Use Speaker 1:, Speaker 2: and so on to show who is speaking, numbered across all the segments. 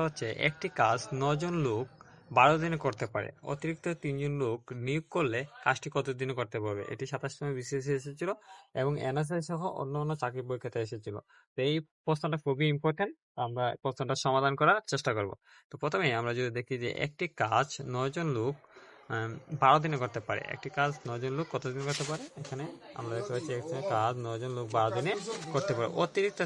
Speaker 1: হচ্ছে একটি কাজ ৯ জন লোক ১২ দিনে করতে পারে। অতিরিক্ত ৩ জন লোক নিয়োগ করলে কাজটি কত দিনে করতে পারবে? এটি ২৭তম বিসিএসে এসেছিল এবং এনএসআই সহ অন্যান্য চাকরি পরীক্ষাতে এসেছিল। তো এই প্রশ্নটা খুবই ইম্পর্টেন্ট। আমরা প্রশ্নটা সমাধান করার চেষ্টা করব। তো প্রথমেই আমরা যদি দেখি যে একটি কাজ ৯ জন লোক ১২ দিনে করতে পারে। একটি কাজ ৯ জন লোক কত দিনে করতে পারে? এখানে আমরা দেখতে পাচ্ছি একটি কাজ ৯ জন লোক ১২ দিনে করতে পারে। অতিরিক্ত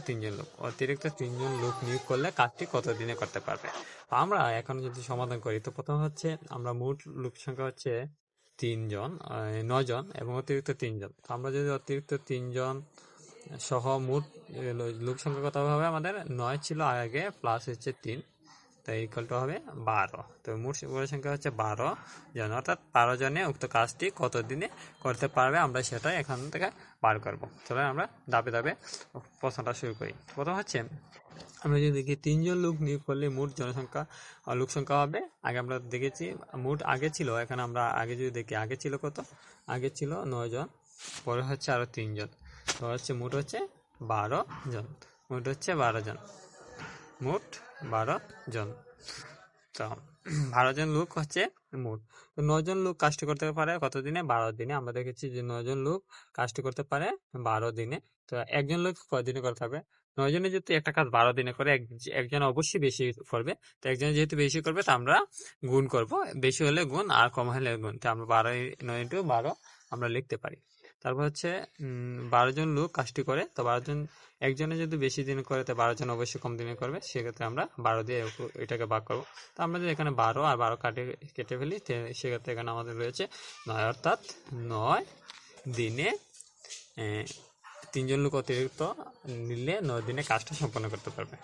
Speaker 1: ৩ জন লোক নিয়োগ করলে কাজটি কত দিনে করতে পারবে? তো আমরা এখন যদি সমাধান করি, তো প্রথম হচ্ছে আমরা মোট লোক সংখ্যা হচ্ছে ৩ জন, ৯ জন এবং অতিরিক্ত ৩ জন। তো আমরা যদি অতিরিক্ত ৩ জন সহ মোট লোক সংখ্যা কত হবে? আমাদের ৯ ছিল আগে, প্লাস হচ্ছে ৩, তাই ইকুয়াল টু হবে ১২। তো মোট সংখ্যা হচ্ছে ১২ জন, অর্থাৎ ১২ জনে উক্ত কাজটি কত দিনে করতে পারবে আমরা সেটাই এখান থেকে বার করব। চলো আমরা ধাপে ধাপে প্রশ্নটা শুরু করি। প্রথম হচ্ছে আমরা যদি দেখি ৩ জন লোক নিয়োগ করলে মোট জনসংখ্যা লোক সংখ্যা হবে। আগে আমরা দেখেছি মোট আগে ছিল, এখানে আমরা আগে যদি দেখি আগে ছিল কত? আগে ছিল ৯ জন, পরে হচ্ছে আরো ৩ জন, তো হচ্ছে মোট হচ্ছে ১২ জন। মোট হচ্ছে ১২ জন, মোট ১২ জন। তো ১২ জন লোক হচ্ছে মোট। তো ৯ জন লোক কাজটি করতে পারে কত দিনে? ১২ দিনে। আমরা দেখেছি যে ৯ জন লোক কাজটি করতে পারে ১২ দিনে। তো একজন লোক কয় দিনে করতে হবে? ৯ জনে যদি একটা কাজ ১২ দিনে করে, একজন অবশ্যই বেশি করবে। তো একজন যেহেতু বেশি করবে, তো আমরা গুণ করব, বেশি হলে গুণ আর কম হলে গুণ। তো আমরা ৯ ইন্টু ১২ আমরা লিখতে পারি। তারপর হচ্ছে ১২ জন লোক কাজটি করে, তো ১২ জন, একজনে যদি বেশি দিন করে তো ১২ জন অবশ্যই কম দিনে করবে, সেক্ষেত্রে আমরা ১২ দিয়ে এটাকে ভাগ করবো। তো আমরা যদি এখানে ১২ আর ১২ কেটে ফেলি, সেক্ষেত্রে এখানে আমাদের রয়েছে ৯, অর্থাৎ ৯ দিনে ৩ জন লোক অতিরিক্ত নিলে ৯ দিনে কাজটা সম্পন্ন করতে পারবে।